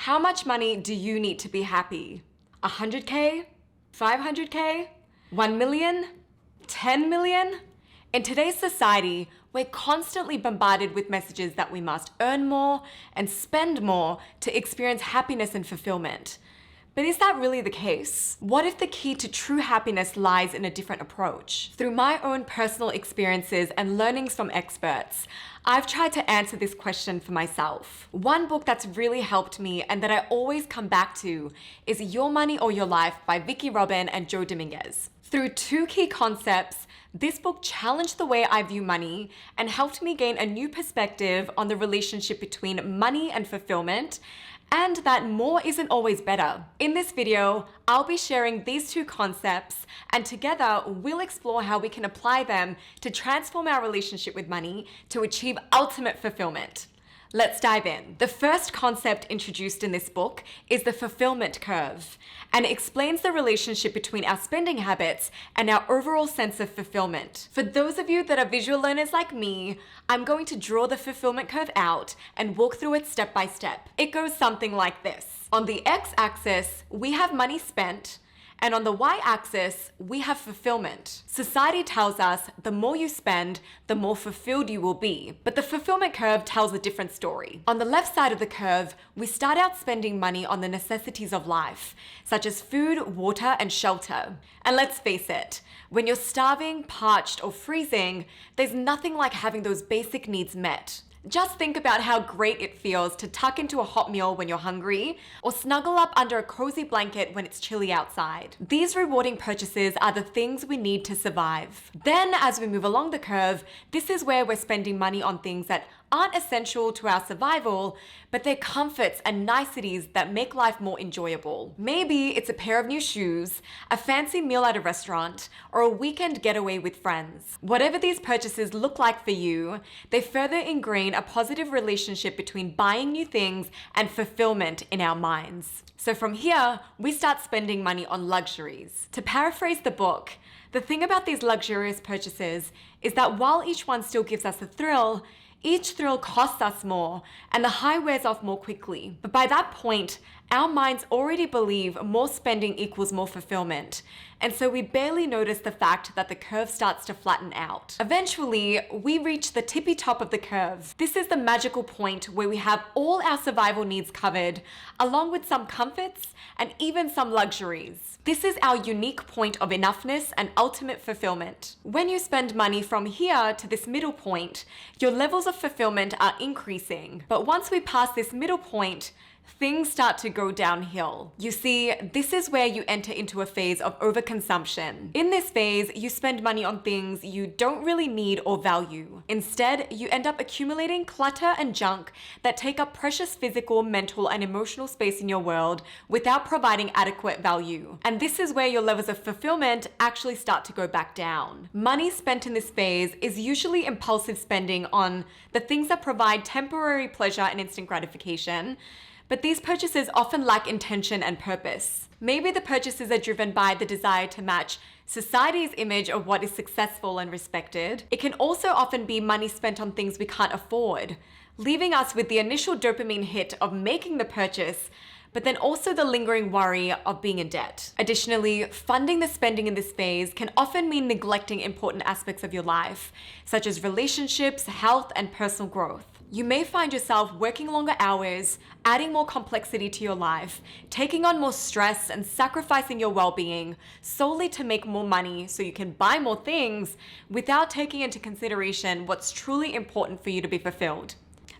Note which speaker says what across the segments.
Speaker 1: How much money do you need to be happy? 100K? 500K? 1 million? 10 million? In today's society, we're constantly bombarded with messages that we must earn more and spend more to experience happiness and fulfillment. But is that really the case? What if the key to true happiness lies in a different approach? Through my own personal experiences and learnings from experts, I've tried to answer this question for myself. One book that's really helped me and that I always come back to is Your Money or Your Life by Vicki and Joe Dominguez. Through two key concepts, this book challenged the way I view money and helped me gain a new perspective on the relationship between money and fulfillment, and that more isn't always better. In this video, I'll be sharing these two concepts, and together we'll explore how we can apply them to transform our relationship with money to achieve ultimate fulfillment. Let's dive in. The first concept introduced in this book is the fulfillment curve, and it explains the relationship between our spending habits and our overall sense of fulfillment. For those of you that are visual learners like me, I'm going to draw the fulfillment curve out and walk through it step by step. It goes something like this. On the x-axis, we have money spent, and on the y-axis, we have fulfillment. Society tells us the more you spend, the more fulfilled you will be. But the fulfillment curve tells a different story. On the left side of the curve, we start out spending money on the necessities of life, such as food, water, and shelter. And let's face it, when you're starving, parched, or freezing, there's nothing like having those basic needs met. Just think about how great it feels to tuck into a hot meal when you're hungry, or snuggle up under a cozy blanket when it's chilly outside. These rewarding purchases are the things we need to survive. Then, as we move along the curve, this is where we're spending money on things that aren't essential to our survival, but they're comforts and niceties that make life more enjoyable. Maybe it's a pair of new shoes, a fancy meal at a restaurant, or a weekend getaway with friends. Whatever these purchases look like for you, they further ingrain a positive relationship between buying new things and fulfillment in our minds. So from here, we start spending money on luxuries. To paraphrase the book, the thing about these luxurious purchases is that while each one still gives us a thrill, each thrill costs us more, and the high wears off more quickly. But by that point, our minds already believe more spending equals more fulfillment, and so we barely notice the fact that the curve starts to flatten out. Eventually, we reach the tippy top of the curve. This is the magical point where we have all our survival needs covered, along with some comforts and even some luxuries. This is our unique point of enoughness and ultimate fulfillment. When you spend money from here to this middle point, your levels of fulfillment are increasing. But once we pass this middle point, things start to go downhill. You see, this is where you enter into a phase of overconsumption. In this phase, you spend money on things you don't really need or value. Instead, you end up accumulating clutter and junk that take up precious physical, mental, and emotional space in your world without providing adequate value. And this is where your levels of fulfillment actually start to go back down. Money spent in this phase is usually impulsive spending on the things that provide temporary pleasure and instant gratification, but these purchases often lack intention and purpose. Maybe the purchases are driven by the desire to match society's image of what is successful and respected. It can also often be money spent on things we can't afford, leaving us with the initial dopamine hit of making the purchase, but then also the lingering worry of being in debt. Additionally, funding the spending in this phase can often mean neglecting important aspects of your life, such as relationships, health, and personal growth. You may find yourself working longer hours, adding more complexity to your life, taking on more stress, and sacrificing your well-being solely to make more money so you can buy more things without taking into consideration what's truly important for you to be fulfilled.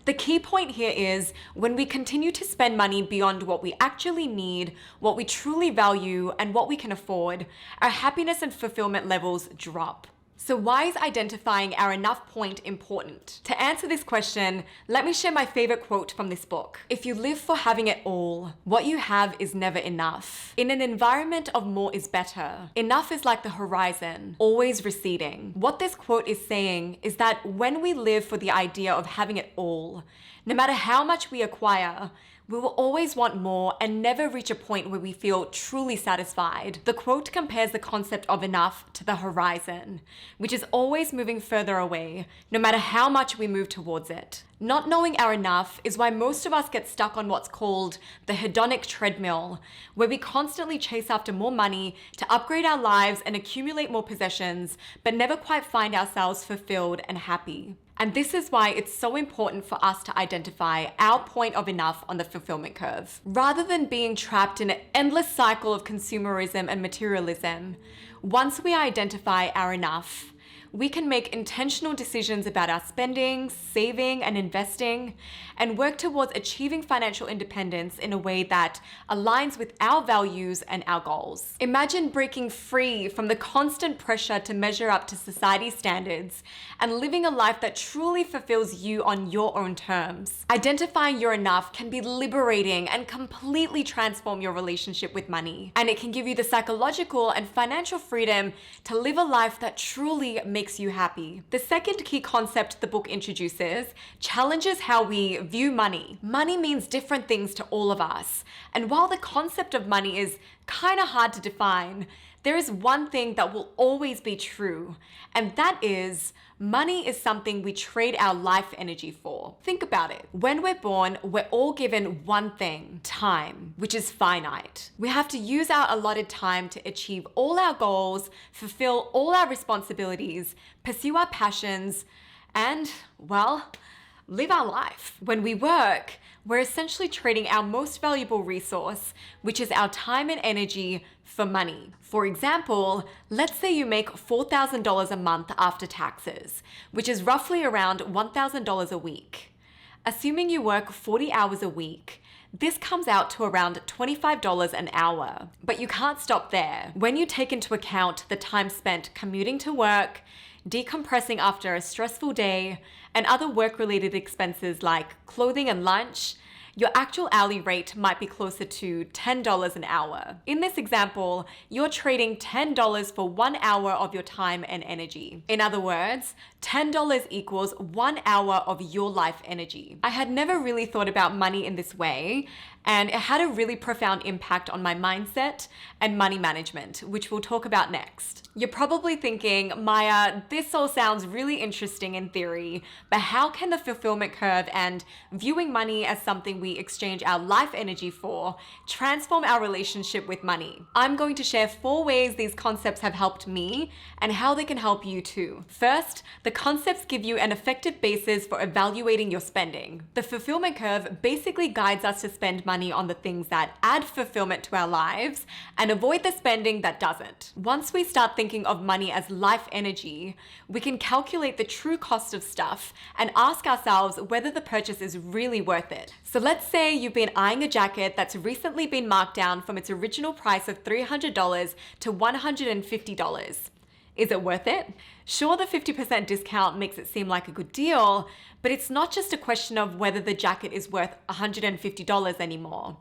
Speaker 1: The key point here is when we continue to spend money beyond what we actually need, what we truly value, and what we can afford, our happiness and fulfillment levels drop. So why is identifying our enough point important? To answer this question, let me share my favorite quote from this book. If you live for having it all, what you have is never enough. In an environment of more is better, enough is like the horizon, always receding. What this quote is saying is that when we live for the idea of having it all, no matter how much we acquire, We will always want more and never reach a point where we feel truly satisfied. The quote compares the concept of enough to the horizon, which is always moving further away, no matter how much we move towards it. Not knowing our enough is why most of us get stuck on what's called the hedonic treadmill, where we constantly chase after more money to upgrade our lives and accumulate more possessions, but never quite find ourselves fulfilled and happy. And this is why it's so important for us to identify our point of enough on the fulfillment curve. Rather than being trapped in an endless cycle of consumerism and materialism, once we identify our enough, we can make intentional decisions about our spending, saving, and investing, and work towards achieving financial independence in a way that aligns with our values and our goals. Imagine breaking free from the constant pressure to measure up to society's standards and living a life that truly fulfills you on your own terms. Identifying your enough can be liberating and completely transform your relationship with money. And it can give you the psychological and financial freedom to live a life that truly makes you happy. The second key concept the book introduces challenges how we view money. Money means different things to all of us. And while the concept of money is kind of hard to define, there is one thing that will always be true, and that is money is something we trade our life energy for. Think about it. When we're born, we're all given one thing, time, which is finite. We have to use our allotted time to achieve all our goals, fulfill all our responsibilities, pursue our passions, and, well, live our life. When we work, we're essentially trading our most valuable resource, which is our time and energy, for money. For example, let's say you make $4,000 a month after taxes, which is roughly around $1,000 a week. Assuming you work 40 hours a week, this comes out to around $25 an hour. But you can't stop there. When you take into account the time spent commuting to work, decompressing after a stressful day, and other work-related expenses like clothing and lunch, your actual hourly rate might be closer to $10 an hour. In this example, you're trading $10 for 1 hour of your time and energy. In other words, $10 equals 1 hour of your life energy. I had never really thought about money in this way, and it had a really profound impact on my mindset and money management, which we'll talk about next. You're probably thinking, Maya, this all sounds really interesting in theory, but how can the fulfillment curve and viewing money as something we exchange our life energy for transform our relationship with money? I'm going to share 4 ways these concepts have helped me and how they can help you too. First, the concepts give you an effective basis for evaluating your spending. The fulfillment curve basically guides us to spend money on the things that add fulfillment to our lives and avoid the spending that doesn't. Once we start thinking of money as life energy, we can calculate the true cost of stuff and ask ourselves whether the purchase is really worth it. So let's say you've been eyeing a jacket that's recently been marked down from its original price of $300 to $150. Is it worth it? Sure, the 50% discount makes it seem like a good deal, but it's not just a question of whether the jacket is worth $150 anymore.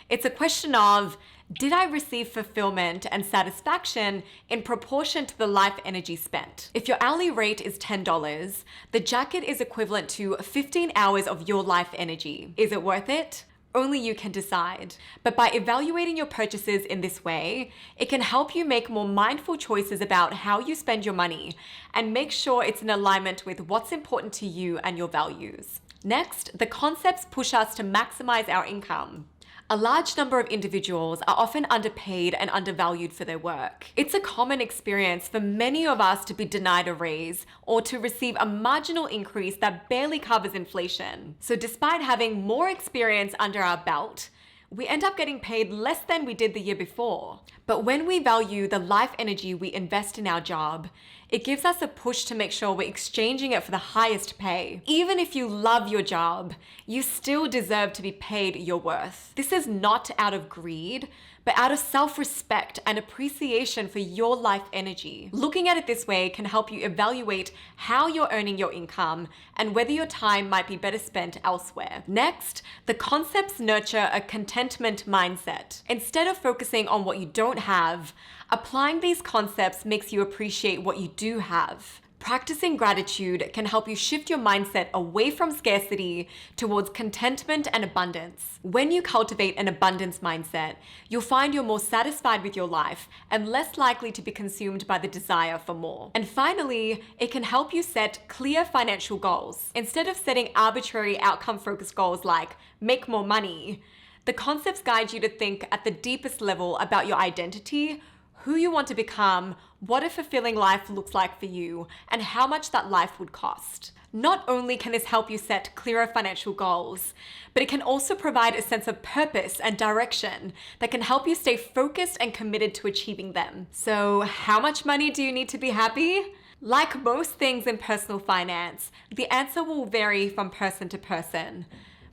Speaker 1: It's a question of, did I receive fulfillment and satisfaction in proportion to the life energy spent? If your hourly rate is $10, the jacket is equivalent to 15 hours of your life energy. Is it worth it? Only you can decide. But by evaluating your purchases in this way, it can help you make more mindful choices about how you spend your money and make sure it's in alignment with what's important to you and your values. Next, the concepts push us to maximize our income. A large number of individuals are often underpaid and undervalued for their work. It's a common experience for many of us to be denied a raise or to receive a marginal increase that barely covers inflation. So despite having more experience under our belt, we end up getting paid less than we did the year before. But when we value the life energy we invest in our job, it gives us a push to make sure we're exchanging it for the highest pay. Even if you love your job, you still deserve to be paid your worth. This is not out of greed, but out of self-respect and appreciation for your life energy. Looking at it this way can help you evaluate how you're earning your income and whether your time might be better spent elsewhere. Next, the concepts nurture a contentment mindset. Instead of focusing on what you don't have, applying these concepts makes you appreciate what you do have. Practicing gratitude can help you shift your mindset away from scarcity towards contentment and abundance. When you cultivate an abundance mindset, you'll find you're more satisfied with your life and less likely to be consumed by the desire for more. And finally, it can help you set clear financial goals. Instead of setting arbitrary outcome-focused goals like make more money, the concepts guide you to think at the deepest level about your identity, who you want to become, what a fulfilling life looks like for you, and how much that life would cost. Not only can this help you set clearer financial goals, but it can also provide a sense of purpose and direction that can help you stay focused and committed to achieving them. So, how much money do you need to be happy? Like most things in personal finance, the answer will vary from person to person.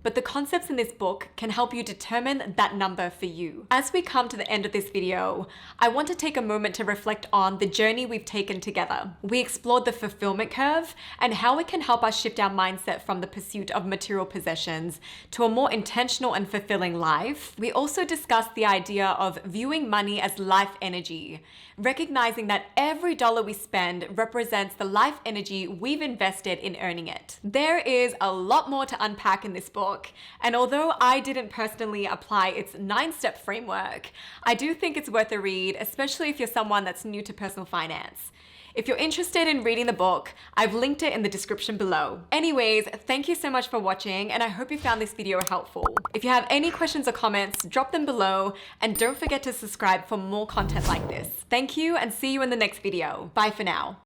Speaker 1: But the concepts in this book can help you determine that number for you. As we come to the end of this video, I want to take a moment to reflect on the journey we've taken together. We explored the fulfillment curve and how it can help us shift our mindset from the pursuit of material possessions to a more intentional and fulfilling life. We also discussed the idea of viewing money as life energy, recognizing that every dollar we spend represents the life energy we've invested in earning it. There is a lot more to unpack in this book. And although I didn't personally apply its 9-step framework, I do think it's worth a read, especially if you're someone that's new to personal finance. If you're interested in reading the book, I've linked it in the description below. Anyways, thank you so much for watching, and I hope you found this video helpful. If you have any questions or comments, drop them below, and don't forget to subscribe for more content like this. Thank you, and see you in the next video. Bye for now.